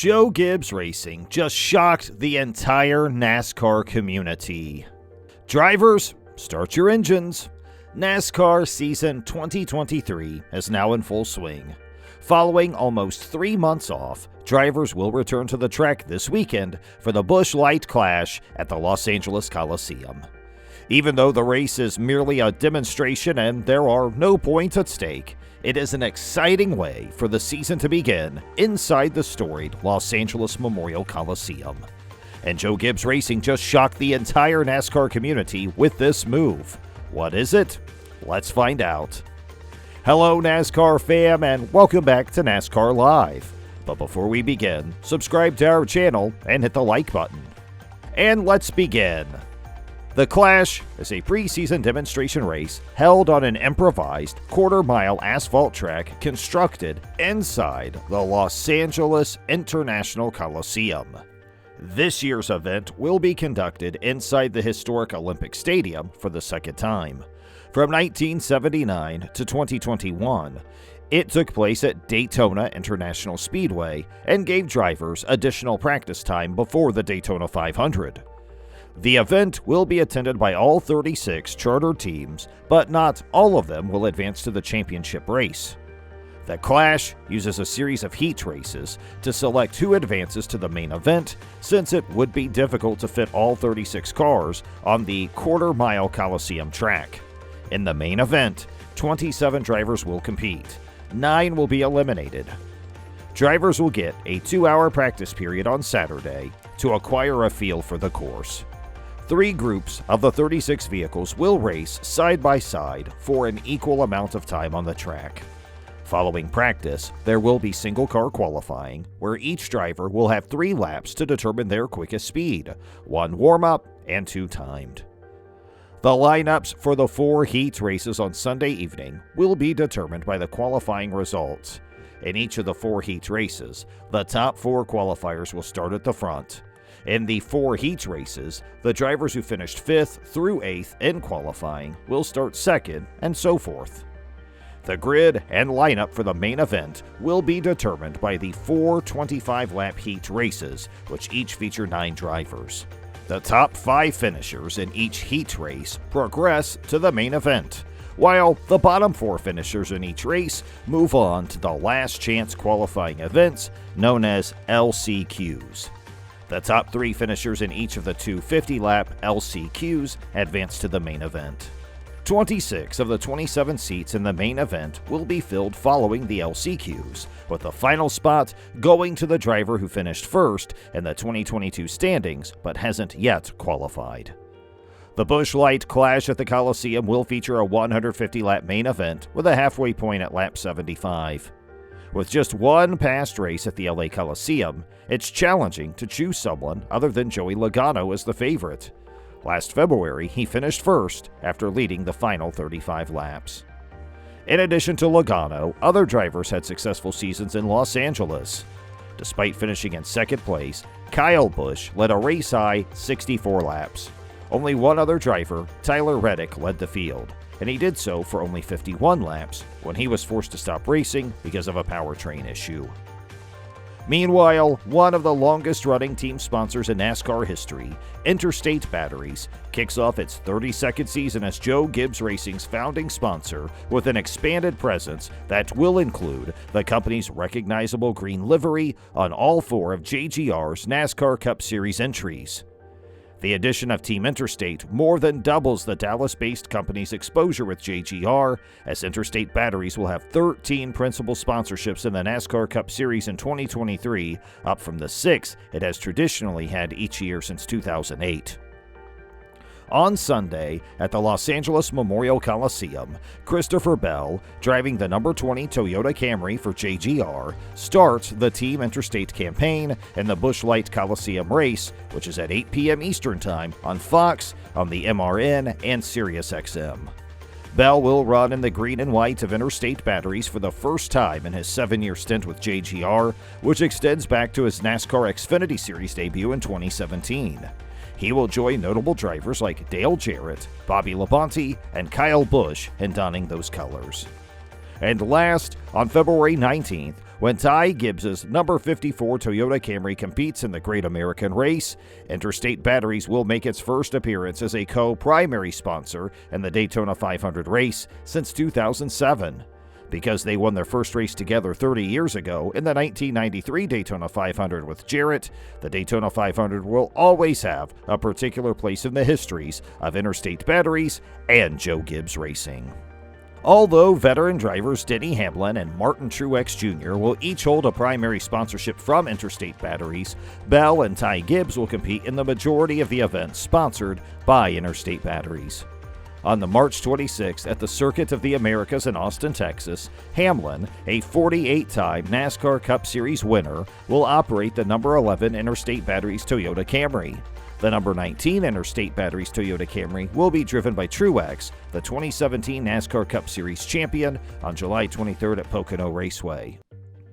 Joe Gibbs Racing just shocked the entire NASCAR community. Drivers, start your engines. NASCAR season 2023 is now in full swing. Following almost 3 months off, drivers will return to the track this weekend for the Busch Light Clash at the Los Angeles Coliseum. Even though the race is merely a demonstration and there are no points at stake, it is an exciting way for the season to begin inside the storied Los Angeles Memorial Coliseum. And Joe Gibbs Racing just shocked the entire NASCAR community with this move. What is it? Let's find out. Hello NASCAR fam, and welcome back to NASCAR Live. But before we begin, subscribe to our channel and hit the like button. And let's begin. The Clash is a preseason demonstration race held on an improvised quarter-mile asphalt track constructed inside the Los Angeles International Coliseum. This year's event will be conducted inside the historic Olympic Stadium for the second time. From 1979 to 2021, it took place at Daytona International Speedway and gave drivers additional practice time before the Daytona 500. The event will be attended by all 36 charter teams, but not all of them will advance to the championship race. The Clash uses a series of heat races to select who advances to the main event, since it would be difficult to fit all 36 cars on the quarter-mile Coliseum track. In the main event, 27 drivers will compete. 9 will be eliminated. Drivers will get a 2-hour practice period on Saturday to acquire a feel for the course. 3 groups of the 36 vehicles will race side by side for an equal amount of time on the track. Following practice, there will be single-car qualifying, where each driver will have 3 laps to determine their quickest speed, 1 warm-up and 2 timed. The lineups for the 4 heat races on Sunday evening will be determined by the qualifying results. In each of the 4 heat races, the top 4 qualifiers will start at the front. In the 4 heat races, the drivers who finished 5th through 8th in qualifying will start 2nd, and so forth. The grid and lineup for the main event will be determined by the 4 25-lap heat races, which each feature 9 drivers. The top 5 finishers in each heat race progress to the main event, while the bottom 4 finishers in each race move on to the last chance qualifying events known as LCQs. The top 3 finishers in each of the 2 50-lap LCQs advance to the main event. 26 of the 27 seats in the main event will be filled following the LCQs, with the final spot going to the driver who finished first in the 2022 standings but hasn't yet qualified. The Busch Light Clash at the Coliseum will feature a 150-lap main event with a halfway point at lap 75. With just 1 past race at the LA Coliseum, it's challenging to choose someone other than Joey Logano as the favorite. Last February, he finished first after leading the final 35 laps. In addition to Logano, other drivers had successful seasons in Los Angeles. Despite finishing in second place, Kyle Busch led a race-high 64 laps. Only one other driver, Tyler Reddick, led the field, and he did so for only 51 laps when he was forced to stop racing because of a powertrain issue. Meanwhile, one of the longest-running team sponsors in NASCAR history, Interstate Batteries, kicks off its 32nd season as Joe Gibbs Racing's founding sponsor with an expanded presence that will include the company's recognizable green livery on all 4 of JGR's NASCAR Cup Series entries. The addition of Team Interstate more than doubles the Dallas-based company's exposure with JGR, as Interstate Batteries will have 13 principal sponsorships in the NASCAR Cup Series in 2023, up from the 6 it has traditionally had each year since 2008. On Sunday, at the Los Angeles Memorial Coliseum, Christopher Bell, driving the number 20 Toyota Camry for JGR, starts the Team Interstate campaign in the Busch Light Coliseum race, which is at 8 p.m. Eastern Time on Fox, on the MRN, and SiriusXM. Bell will run in the green and white of Interstate Batteries for the first time in his 7-year stint with JGR, which extends back to his NASCAR Xfinity Series debut in 2017. He will join notable drivers like Dale Jarrett, Bobby Labonte, and Kyle Busch in donning those colors. And last, on February 19th, When Ty Gibbs's number 54 Toyota Camry competes in the Great American Race, Interstate Batteries will make its first appearance as a co-primary sponsor in the Daytona 500 race since 2007. Because they won their first race together 30 years ago in the 1993 Daytona 500 with Jarrett, the Daytona 500 will always have a particular place in the histories of Interstate Batteries and Joe Gibbs Racing. Although veteran drivers Denny Hamlin and Martin Truex Jr. will each hold a primary sponsorship from Interstate Batteries, Bell and Ty Gibbs will compete in the majority of the events sponsored by Interstate Batteries. On the March 26th at the Circuit of the Americas in Austin, Texas, Hamlin, a 48-time NASCAR Cup Series winner, will operate the number 11 Interstate Batteries Toyota Camry. The number 19 Interstate Batteries Toyota Camry will be driven by Truex, the 2017 NASCAR Cup Series champion, on July 23rd at Pocono Raceway.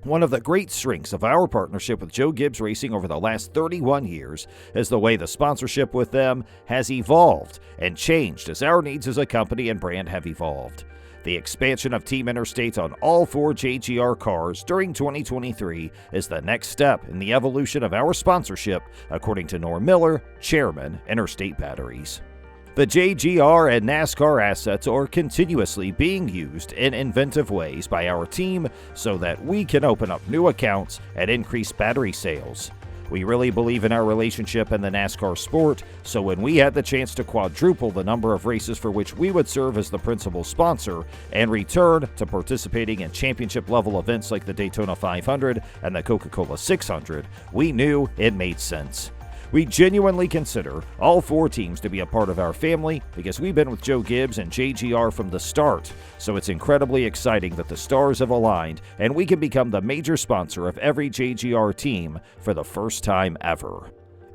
One of the great strengths of our partnership with Joe Gibbs Racing over the last 31 years is the way the sponsorship with them has evolved and changed as our needs as a company and brand have evolved. The expansion of Team Interstate on all 4 JGR cars during 2023 is the next step in the evolution of our sponsorship, according to Norm Miller, Chairman, Interstate Batteries. The JGR and NASCAR assets are continuously being used in inventive ways by our team so that we can open up new accounts and increase battery sales. We really believe in our relationship in the NASCAR sport, so when we had the chance to quadruple the number of races for which we would serve as the principal sponsor and return to participating in championship-level events like the Daytona 500 and the Coca-Cola 600, we knew it made sense. We genuinely consider all 4 teams to be a part of our family because we've been with Joe Gibbs and JGR from the start, so it's incredibly exciting that the stars have aligned and we can become the major sponsor of every JGR team for the first time ever.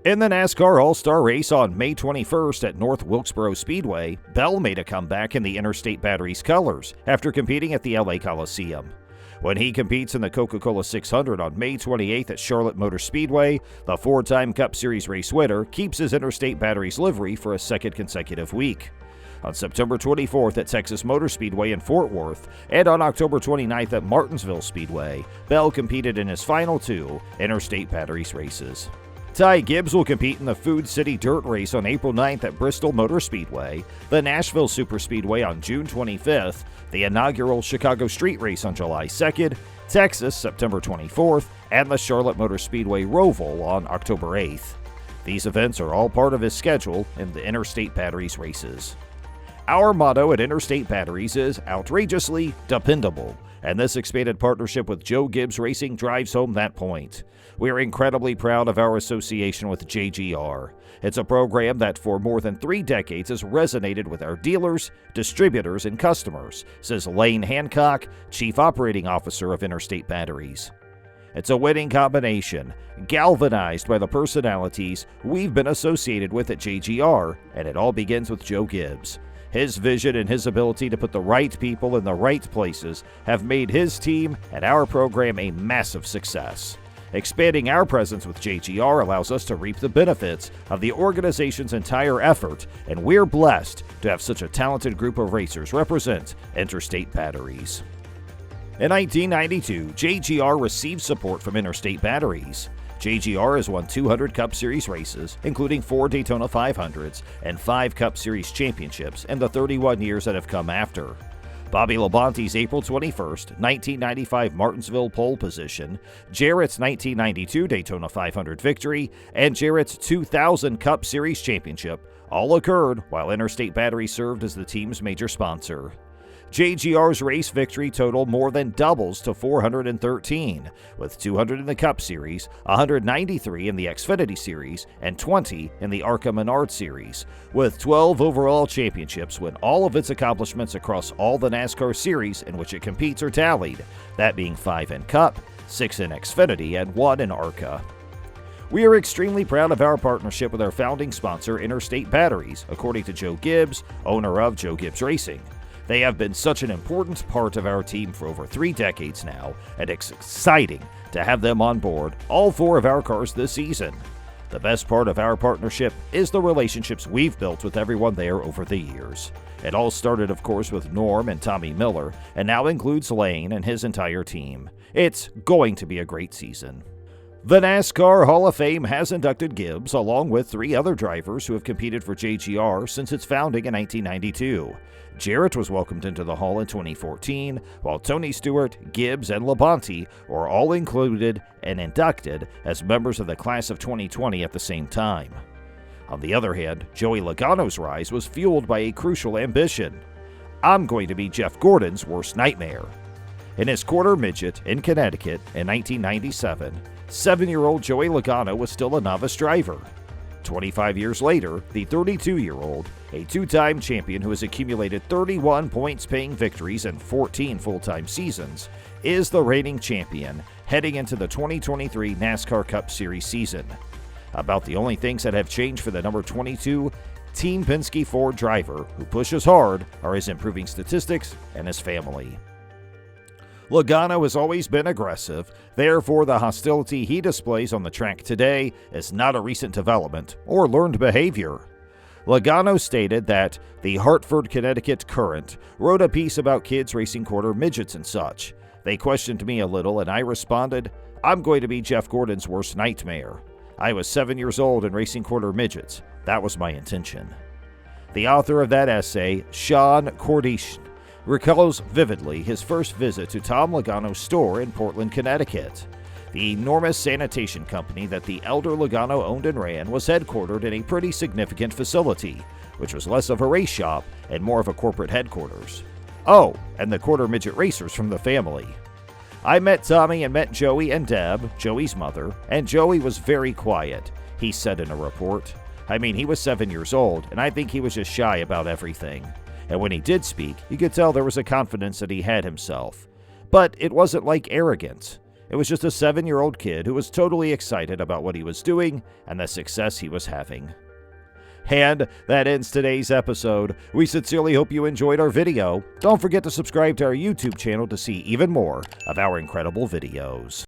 In the NASCAR All-Star Race on May 21st at North Wilkesboro Speedway, Bell made a comeback in the Interstate Batteries colors after competing at the LA Coliseum. When he competes in the Coca-Cola 600 on May 28th at Charlotte Motor Speedway, the 4-time Cup Series race winner keeps his Interstate Batteries livery for a second consecutive week. On September 24th at Texas Motor Speedway in Fort Worth, and on October 29th at Martinsville Speedway, Bell competed in his final 2 Interstate Batteries races. Ty Gibbs will compete in the Food City Dirt Race on April 9th at Bristol Motor Speedway, the Nashville Superspeedway on June 25th, the inaugural Chicago Street Race on July 2nd, Texas September 24th, and the Charlotte Motor Speedway Roval on October 8th. These events are all part of his schedule in the Interstate Batteries races. Our motto at Interstate Batteries is outrageously dependable, and this expanded partnership with Joe Gibbs Racing drives home that point. We are incredibly proud of our association with JGR. It's a program that for more than 3 decades has resonated with our dealers, distributors, and customers, says Lane Hancock, Chief Operating Officer of Interstate Batteries. It's a winning combination, galvanized by the personalities we've been associated with at JGR, and it all begins with Joe Gibbs. His vision and his ability to put the right people in the right places have made his team and our program a massive success. Expanding our presence with JGR allows us to reap the benefits of the organization's entire effort, and we're blessed to have such a talented group of racers represent Interstate Batteries. In 1992, JGR received support from Interstate Batteries. JGR has won 200 Cup Series races, including 4 Daytona 500s and 5 Cup Series championships in the 31 years that have come after. Bobby Labonte's April 21st, 1995 Martinsville pole position, Jarrett's 1992 Daytona 500 victory, and Jarrett's 2000 Cup Series championship all occurred while Interstate Battery served as the team's major sponsor. JGR's race victory total more than doubles to 413, with 200 in the Cup Series, 193 in the Xfinity Series, and 20 in the ARCA Menard Series, with 12 overall championships when all of its accomplishments across all the NASCAR series in which it competes are tallied, that being 5 in Cup, 6 in Xfinity, and 1 in ARCA. We are extremely proud of our partnership with our founding sponsor, Interstate Batteries, according to Joe Gibbs, owner of Joe Gibbs Racing. They have been such an important part of our team for over 3 decades now, and it's exciting to have them on board all 4 of our cars this season. The best part of our partnership is the relationships we've built with everyone there over the years. It all started, of course, with Norm and Tommy Miller, and now includes Lane and his entire team. It's going to be a great season. The NASCAR Hall of Fame has inducted Gibbs along with 3 other drivers who have competed for JGR since its founding in 1992. Jarrett was welcomed into the Hall in 2014, while Tony Stewart, Gibbs, and Labonte were all included and inducted as members of the class of 2020 at the same time. On the other hand, Joey Logano's rise was fueled by a crucial ambition. I'm going to be Jeff Gordon's worst nightmare. In his quarter midget in Connecticut in 1997, 7-year-old Joey Logano was still a novice driver. 25 years later, the 32-year-old, a 2-time champion who has accumulated 31 points-paying victories in 14 full-time seasons, is the reigning champion heading into the 2023 NASCAR Cup Series season. About the only things that have changed for the number 22 Team Penske Ford driver who pushes hard are his improving statistics and his family. Logano has always been aggressive, therefore the hostility he displays on the track today is not a recent development or learned behavior. Logano stated that the Hartford, Connecticut Current wrote a piece about kids racing quarter midgets and such. They questioned me a little and I responded, I'm going to be Jeff Gordon's worst nightmare. I was 7 years old and racing quarter midgets. That was my intention. The author of that essay, Sean Cordish, recalls vividly his first visit to Tom Logano's store in Portland, Connecticut. The enormous sanitation company that the elder Logano owned and ran was headquartered in a pretty significant facility, which was less of a race shop and more of a corporate headquarters. Oh, and the quarter midget racers from the family. I met Tommy and met Joey and Deb, Joey's mother, and Joey was very quiet, he said in a report. I mean, he was 7 years old, and I think he was just shy about everything. And when he did speak, you could tell there was a confidence that he had himself. But it wasn't like arrogance. It was just a 7-year-old kid who was totally excited about what he was doing and the success he was having. And that ends today's episode. We sincerely hope you enjoyed our video. Don't forget to subscribe to our YouTube channel to see even more of our incredible videos.